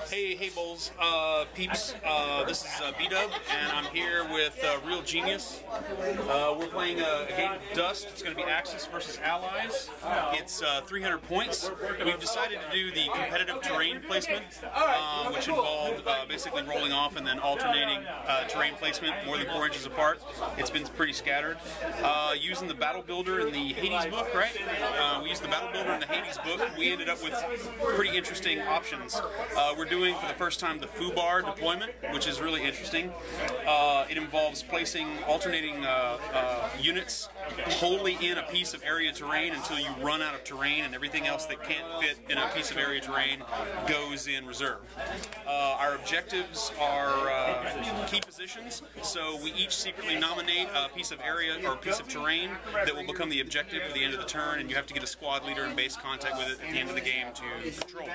Hey BoLS peeps, this is Bdub, and I'm here with RealGenius. We're playing a game of Dust. It's going to be Axis versus Allies. It's 300 points. We've decided to do the competitive terrain placement, which involved basically rolling off and then alternating terrain placement more than 4 inches apart. It's been pretty scattered. Using the Battle Builder in the Hades book, right? We used the Battle Builder in the Hades book. We ended up with pretty interesting options. We're doing for the first time the foobar deployment, which is really interesting. It involves placing alternating units wholly in a piece of area terrain until you run out of terrain, and everything else that can't fit in a piece of area terrain goes in reserve. Our objectives are key positions, so we each secretly nominate a piece of area or a piece of terrain that will become the objective at the end of the turn, and you have to get a squad leader in base contact with it at the end of the game to control.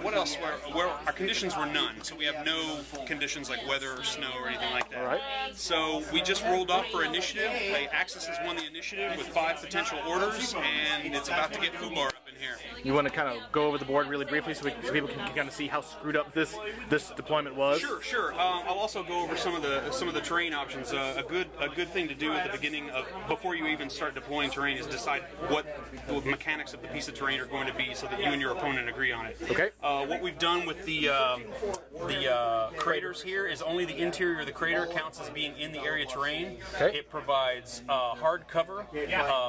What else? Our conditions were none, so we have no conditions like weather or snow or anything like that. All right. So we just rolled off for initiative. Axis has won the initiative with 5 potential orders, and it's about to get foobar up in here. You want to kind of go over the board really briefly so people can kind of see how screwed up this deployment was? Sure. I'll also go over some of the terrain options. A good thing to do at the beginning of before you even start deploying terrain is decide what the mechanics of the piece of terrain are going to be, so that you and your opponent agree on it. Okay. What we've done with the craters here is only the interior of the crater counts as being in the area terrain. Okay. It provides hard cover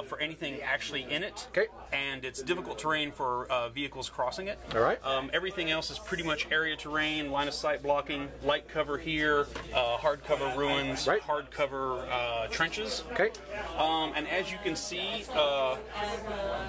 for anything actually in it. Okay. And it's difficult terrain for vehicles crossing it. All right. Everything else is pretty much area terrain, line of sight blocking, light cover here, hard cover ruins, right. hard cover trenches. Okay. And as you can see,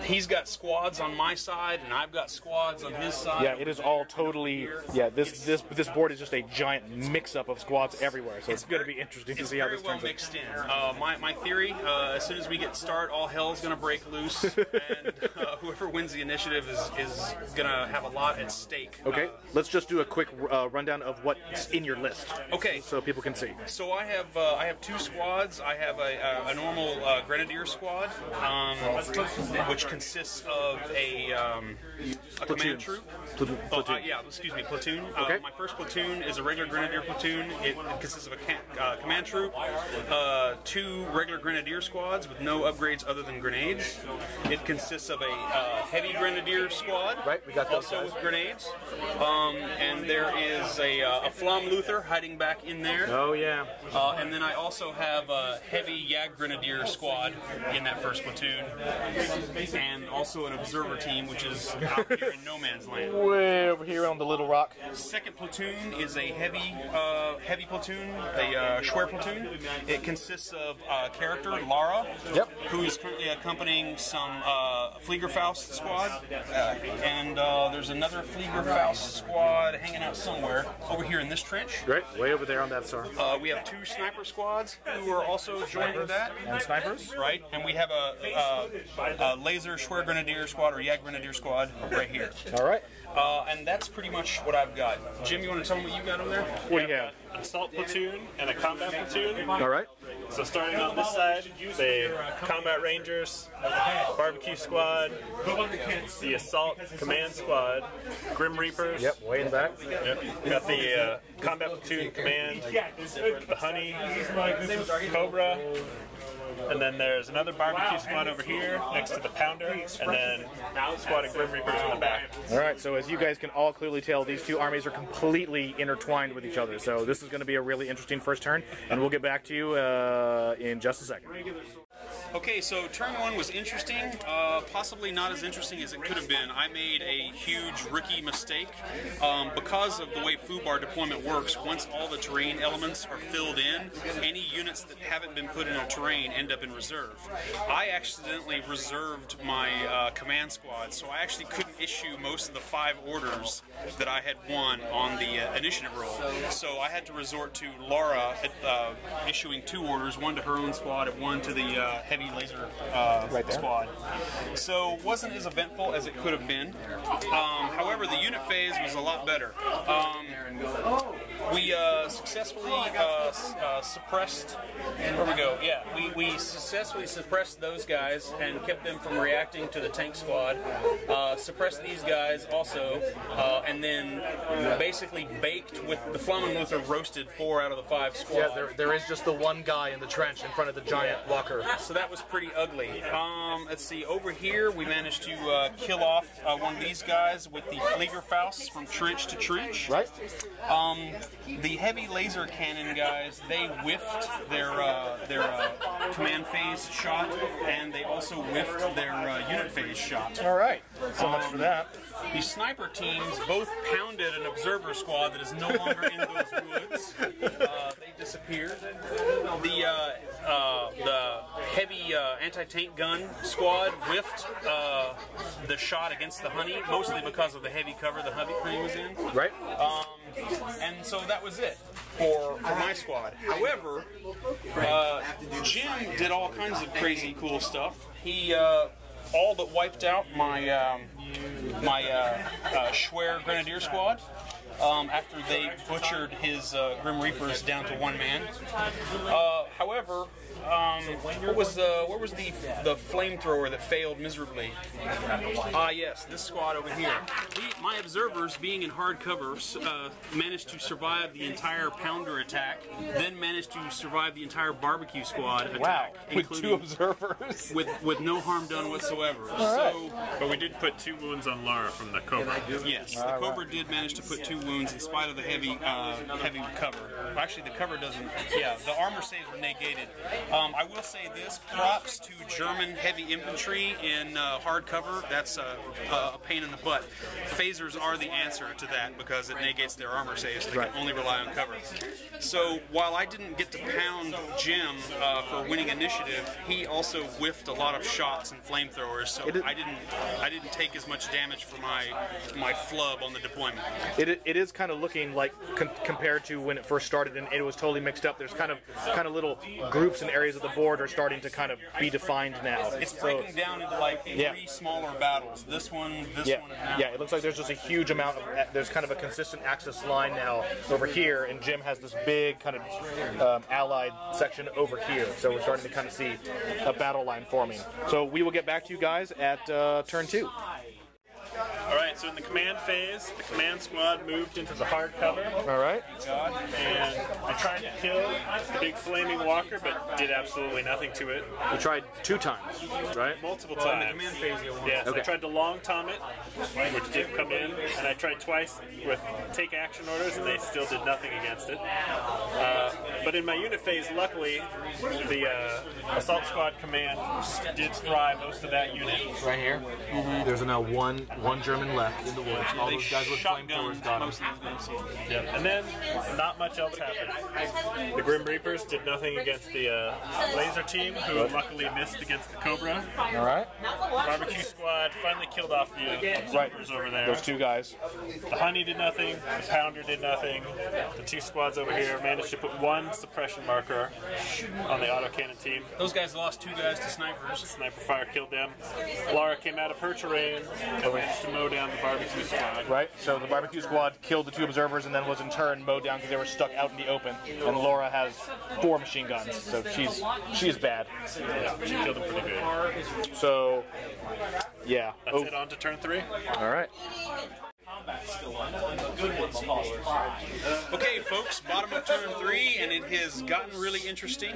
he's got squads on my side, and I've got squads on his side. Yeah, it is all totally. Yeah, this board is just a giant mix-up of squads everywhere. So it's going to be interesting to see how this turns out. It's very well mixed in. My theory: as soon as we get started, all hell's going to break loose, and whoever wins the initiative is going to have a lot at stake. Okay, let's just do a quick rundown of what's in your list. Okay, so people can see. So I have 2 squads. I have a normal grenadier squad, which consists of a command troop. Platoon. Okay. My first platoon is a regular grenadier platoon. It consists of a command troop, 2 regular grenadier squads with no upgrades other than grenades. It consists of a heavy grenadier squad, right? We got those also with grenades, and there is a Flam Luther hiding back in there. Oh yeah. And then I also have a heavy Yag grenadier squad in that first platoon, and also an observer team, which is out here in no man's land. Way over here on the little rock. Second platoon is a heavy platoon, a Schwer platoon. It consists of character Lara, yep, who is currently accompanying some Fliegerfaust squad, and there's another Fliegerfaust squad hanging out somewhere over here in this trench. Right, way over there on that star. We have 2 sniper squads who are also joining that. And snipers? Right, and we have a laser Schwer grenadier squad or Yag grenadier squad right here. All right. And that's pretty much what I've got. Jim, you want to tell me what you got over there? What do you have? An assault platoon and a combat platoon. All right. So starting on this side, the combat rangers, barbecue squad, the assault command squad, grim reapers. Yep, way in the back. Yep. We got the combat platoon command, the honey, cobra. And then there's another barbecue squad over here next to the pounder, and then a squad of grim reapers in the back. All right, so as you guys can all clearly tell, these 2 armies are completely intertwined with each other. So this is going to be a really interesting first turn, and we'll get back to you in just a second. Okay, so turn 1 was interesting, possibly not as interesting as it could have been. I made a huge rookie mistake. Because of the way foobar deployment works, once all the terrain elements are filled in, any units that haven't been put in a terrain end up in reserve. I accidentally reserved my command squad, so I actually couldn't issue most of the 5 orders that I had won on the initiative roll. So I had to resort to Laura issuing 2 orders, 1 to her own squad and 1 to the heavy laser squad. So it wasn't as eventful as it could have been. However, the unit phase was a lot better. We successfully suppressed. Where we go? Yeah, we successfully suppressed those guys and kept them from reacting to the tank squad. Suppressed these guys also, and then basically baked with the Flammenluther, roasted 4 out of the 5 squad. Yeah, there is just the one guy in the trench in front of the giant walker. So that was pretty ugly. Let's see, over here we managed to kill off one of these guys with the Fliegerfaust from trench to trench. Right. The heavy laser cannon guys, they whiffed their command phase shot, and they also whiffed their unit phase shot. All right. So much for that. The sniper teams both pounded an observer squad that is no longer in those woods. They disappeared. The heavy anti-tank gun squad whiffed the shot against the Honey, mostly because of the heavy cover the Honey was in. Right. And so that was it for my squad. However, Jim did all kinds of crazy cool stuff. He all but wiped out my Schwer Grenadier squad after they butchered his Grim Reapers down to 1 man. However, what was the flamethrower that failed miserably? Yes, this squad over here. My observers, being in hard cover, managed to survive the entire pounder attack, then managed to survive the entire barbecue squad attack. Wow, with including 2 observers. with no harm done whatsoever. Right. So, but we did put 2 wounds on Laura from the Cobra. yes, the Cobra did manage to put 2 wounds in spite of the heavy cover. Actually, the cover doesn't. Yeah, the armor saves were negated. I will say this: props to German heavy infantry in hard cover. That's a pain in the butt. Phasers are the answer to that because it negates their armor saves. They can only rely on cover. So while I didn't get to pound Jim for winning initiative, he also whiffed a lot of shots and flamethrowers. So I didn't take as much damage for my flub on the deployment. It is kind of looking like compared to when it first started and it was totally mixed up. There's kind of little groups and areas of the board are starting to kind of be defined now. It's breaking down into like 3 smaller battles. This one, this one, and that. Yeah, it looks like there's just a huge amount of, there's kind of a consistent axis line now over here, and Jim has this big kind of allied section over here. So we're starting to kind of see a battle line forming. So we will get back to you guys at turn 2. Alright, so in the command phase, the command squad moved into the hard cover. Alright. And I tried to kill the big flaming walker, but did absolutely nothing to it. You tried 2 times, right? Multiple In times. the command phase, you won. Yes, Okay. I tried to long tom it, which did come in, and I tried twice with take action orders, and they still did nothing against it. But in my unit phase, luckily, the assault squad command did fry most of that unit. Right here. Mm-hmm. There's now one German left in the woods. All those guys with flamethrowers got him. most of these guys. Yeah. And then, not much else happened. The Grim Reapers did nothing against the laser team, who luckily missed against the Cobra. All right. Barbecue squad finally killed off the observers over there. Those 2 guys. The Honey did nothing, the Pounder did nothing, the 2 squads over here managed to put 1 suppression marker on the autocannon team. Those guys lost 2 guys to snipers. Sniper fire killed them. Laura came out of her terrain and managed to mow down the barbecue squad. Right, so the barbecue squad killed the 2 observers and then was in turn mowed down because they were stuck out in the open. And Laura has 4 machine guns, so she's bad. Yeah, she killed them pretty good. So, yeah. That's it, on to turn 3. All right. Okay, folks, bottom of turn 3, and it has gotten really interesting.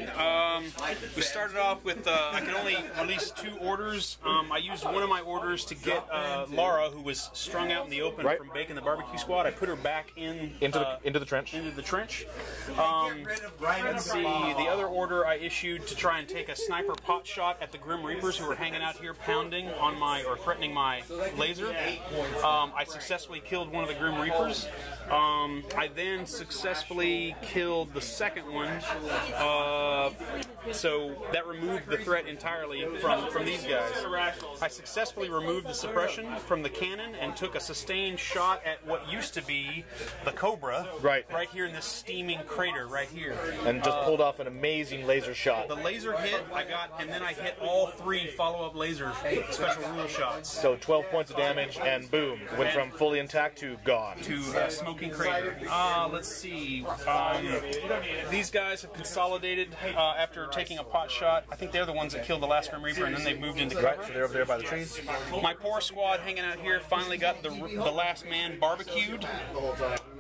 We started off with, I could only release 2 orders. I used one of my orders to get Laura, who was strung out in the open from baking the barbecue squad. I put her back into the trench. Let's see, the other order I issued to try and take a sniper pot shot at the Grim Reapers who were hanging out here pounding on threatening my laser. I successfully killed one of the Grim Reapers. I then successfully killed the second one, so that removed the threat entirely from these guys. I successfully removed the suppression from the cannon and took a sustained shot at what used to be the Cobra, right here in this steaming crater right here. And just pulled off an amazing laser shot. The laser hit I got, and then I hit all 3 follow-up laser special rule shots. So 12 points of damage, and boom, went from fully partially intact to gone. To smoking crater. Let's see. These guys have consolidated after taking a pot shot. I think they're the ones that killed the last Grim Reaper, and then they've moved into cover. Right, so they're over there by the trees. My poor squad hanging out here finally got the last man barbecued.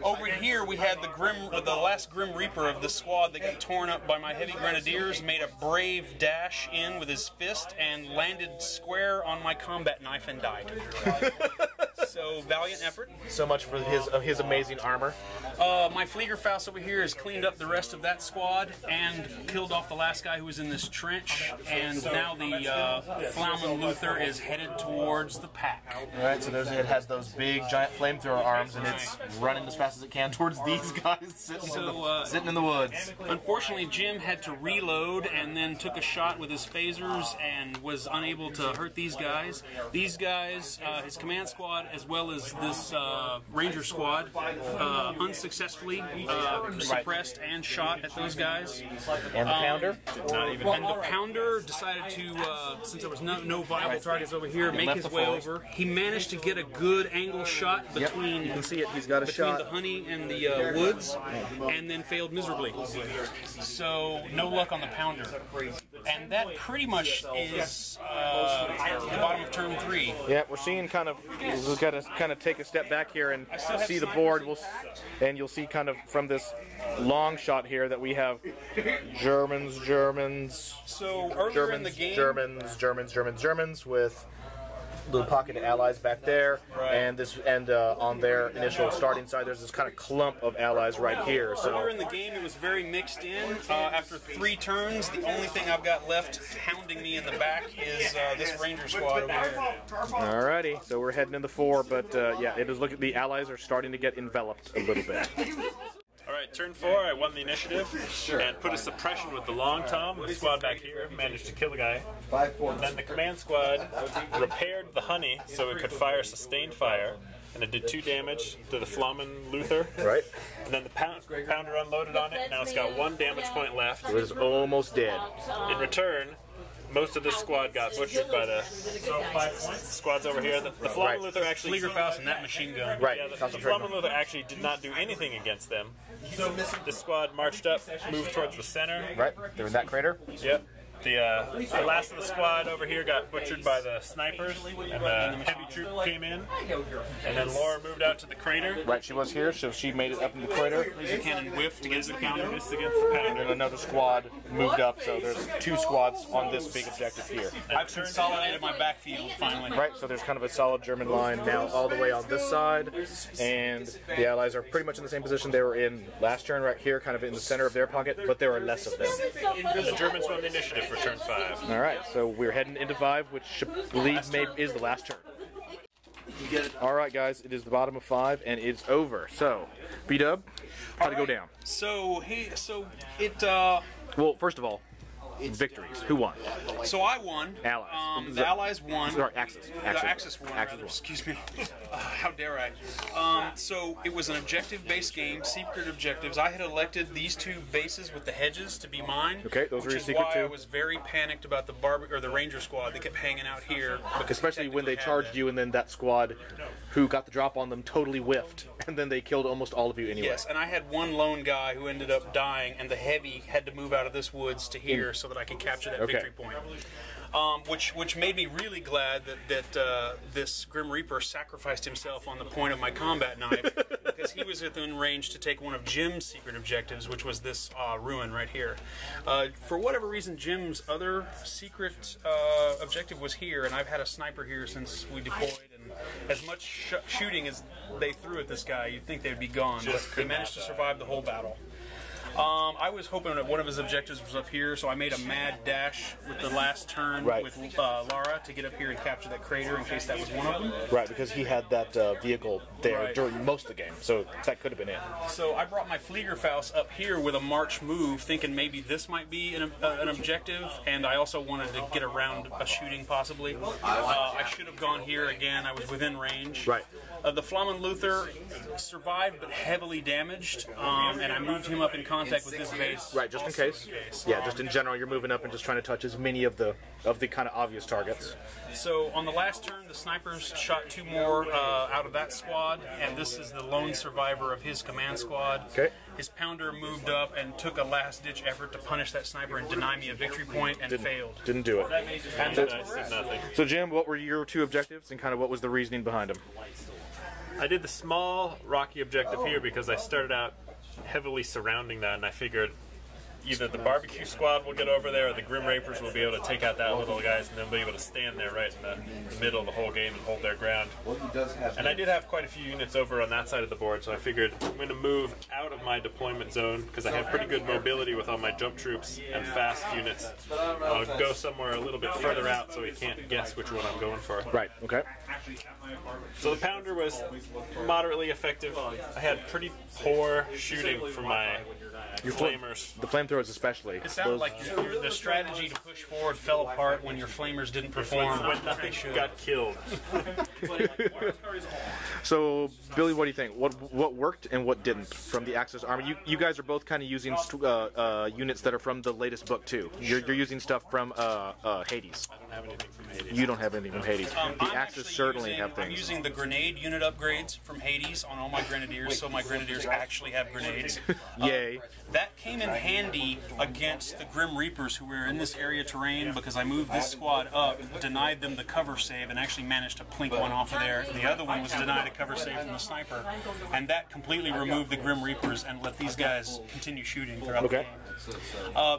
Over here we had the last Grim Reaper of the squad that got torn up by my heavy grenadiers, made a brave dash in with his fist and landed square on my combat knife and died. So valiant effort. So much for his amazing armor. My Fliegerfaust over here has cleaned up the rest of that squad and killed off the last guy who was in this trench, and now the Flaumen Luther is headed towards the pack. Alright, so it has those big giant flamethrower arms, and it's running as fast as it can towards these guys sitting in the woods. Unfortunately, Jim had to reload and then took a shot with his phasers and was unable to hurt these guys. These guys, his command squad, as well as this Ranger squad, unsuccessfully suppressed and shot at those guys. And the Pounder? And the Pounder decided to, since there was no viable targets over here, make his way over. He managed to get a good angle shot between, you can see it. He's got a shot the honey and the woods, and then failed miserably. So no luck on the Pounder. And that pretty much is the bottom of turn 3. Yeah, we're seeing we've got to kind of take a step back here and see the board. And you'll see kind of from this long shot here that we have Germans. So earlier in the game, Germans with little pocket of allies back there, and on their initial starting side, there's this kind of clump of allies right here. So earlier in the game, it was very mixed in. After 3 turns, the only thing I've got left hounding me in the back is this Ranger squad over here. Alrighty, so we're heading into 4, but yeah, it is. Look at the allies are starting to get enveloped a little bit. Alright, turn 4, I won the initiative and put a suppression with the long tom. The squad back here managed to kill the guy. And then the command squad repaired the honey so it could fire sustained fire, and it did 2 damage to the Flaumen Luther. Right. And then the Pounder unloaded on it. Now it's got 1 damage point left. It is almost dead. In return, most of this squad got butchered by the squads over here. The Flaumen Luther actually... Fliegerfaust and that machine gun. Right. Yeah, the Flaumen Luther actually did not do anything against them. The squad marched up, moved towards the center. Right. They're in that crater. Yep. The last of the squad over here got butchered by the snipers, and the heavy troop came in, and then Laura moved out to the crater. Right, she was here, so she made it up in the crater. Laser cannon whiffed against the Pounder. Missed against the Pounder. And another squad moved up, so there's 2 squads on this big objective here. I've consolidated my backfield finally. Right, so there's kind of a solid German line now all the way on this side, and the Allies are pretty much in the same position they were in last turn, right here, kind of in the center of their pocket, but there are less of them. The Germans won the initiative for turn 5. Alright, so we're heading into 5, which I believe is the last turn. Alright guys, it is the bottom of 5, and it's over. So, Bdub, how'd it go down? Well, first of all, victories. Who won? So I won. Allies. The Allies won. Sorry, Axis. The Axis won. Excuse me. How dare I? So it was an objective-based game, secret objectives. I had elected these 2 bases with the hedges to be mine. Okay, those were your secret which is why 2. I was very panicked about the Ranger squad that kept hanging out here. Especially when they charged you, and then that squad who got the drop on them totally whiffed, and then they killed almost all of you anyway. Yes, and I had one lone guy who ended up dying, and the heavy had to move out of this woods to here so that I could capture that victory point. Which made me really glad that this Grim Reaper sacrificed himself on the point of my combat knife, because he was within range to take one of Jim's secret objectives, which was this ruin right here. For whatever reason, Jim's other secret objective was here, and I've had a sniper here since we deployed, and as much shooting as they threw at this guy, you'd think they'd be gone, but they managed to survive the whole battle. I was hoping that one of his objectives was up here, so I made a mad dash with the last turn with Lara to get up here and capture that crater in case that was one of them. Right, because he had that vehicle there during most of the game, so that could have been it. So I brought my Fliegerfaust up here with a march move, thinking maybe this might be an objective, and I also wanted to get around a shooting possibly. I should have gone here again. I was within range. Right. The Flaumen Luther survived but heavily damaged, and I moved him up in contact contact with this base. Right, just in case. Yeah, just in general, you're moving up and just trying to touch as many of the kind of obvious targets. So on the last turn, the snipers shot 2 more out of that squad, and this is the lone survivor of his command squad. Okay. His pounder moved up and took a last-ditch effort to punish that sniper and deny me a victory point, and failed. Didn't do it. And did nothing. So Jim, what were your 2 objectives, and kind of what was the reasoning behind them? I did the small rocky objective here because I started out heavily surrounding that, and I figured either the barbecue squad will get over there or the Grim Reapers will be able to take out that little guys, and they'll be able to stand there right in the middle of the whole game and hold their ground. And I did have quite a few units over on that side of the board, so I figured I'm going to move out of my deployment zone because I have pretty good mobility with all my jump troops and fast units. I'll go somewhere a little bit further out so he can't guess which one I'm going for. Right, okay. So the pounder was moderately effective. I had pretty poor shooting for my flamers. The flamethrowers especially. It sounded like the strategy to push forward fell apart when your flamers didn't perform. When nothing got killed. So, Billy, what do you think? What worked and what didn't from the Axis army? You guys are both kind of using units that are from the latest book too. You're using stuff from Hades. I don't have anything from Hades. You don't have anything from Hades. The Axis certainly have things. I'm using the grenade unit upgrades from Hades on all my grenadiers, so my grenadiers actually have grenades. Yay. That came in handy against the Grim Reapers who were in this area terrain because I moved this squad up, denied them the cover save, and actually managed to plink one off of there. The other one was denied a cover save from the sniper, and that completely removed the Grim Reapers and let these guys continue shooting throughout the game.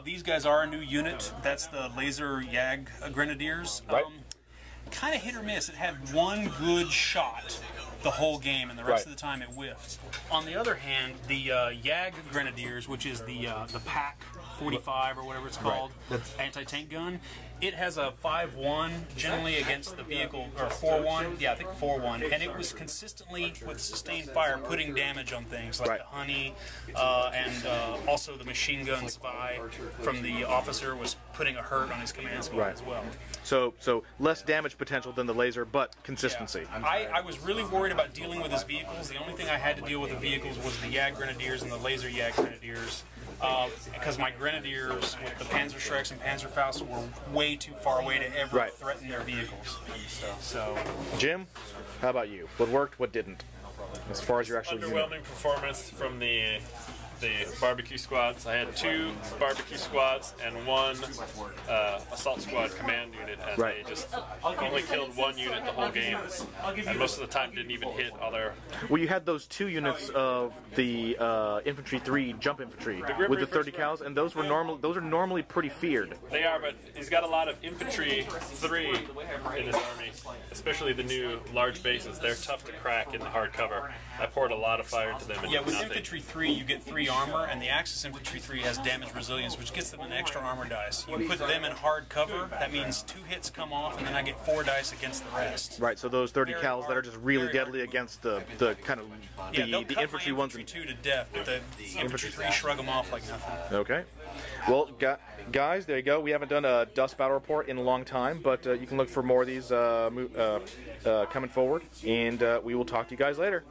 These guys are a new unit. That's the Laser Yag Grenadiers. Right. Kind of hit or miss. It had one good shot the whole game, and the rest of the time it whiffed. On the other hand, the Yag Grenadiers, which is the PAC 45 or whatever it's called, anti-tank gun, it has a 5-1 generally against the vehicle, or 4-1, yeah, I think 4-1, and it was consistently, with sustained fire, putting damage on things like the Honey, and also the machine gun spy from the officer was putting a hurt on his command squad as well. So less damage potential than the laser, but consistency. Yeah. I was really worried about dealing with his vehicles. The only thing I had to deal with the vehicles was the Yag Grenadiers and the Laser Yag Grenadiers. Because my Grenadiers with the Panzerschrecks and Panzerfausts were way too far away to ever threaten their vehicles. So, Jim, how about you? What worked, what didn't? As far as your actual underwhelming performance from the barbecue squads. I had 2 barbecue squads and 1 assault squad command unit, and they just only killed 1 unit the whole game, and most of the time didn't even hit all their... Well, you had those 2 units of the infantry 3 jump infantry with the 30 cows, and those were normally pretty feared. They are, but he's got a lot of infantry 3 in his army, especially the new large bases. They're tough to crack in the hard cover. I poured a lot of fire into them. And with infantry 3 you get 3 armor, and the Axis infantry 3 has damage resilience, which gets them an extra armor dice. You put them in hard cover, that means 2 hits come off, and then I get 4 dice against the rest. Right, so those 30 cals that are just really deadly against the kind of the infantry ones. Infantry 2 to death, but the infantry 3 shrug them off like nothing. Okay. Well, guys, there you go. We haven't done a Dust Battle Report in a long time, but you can look for more of these coming forward, and we will talk to you guys later.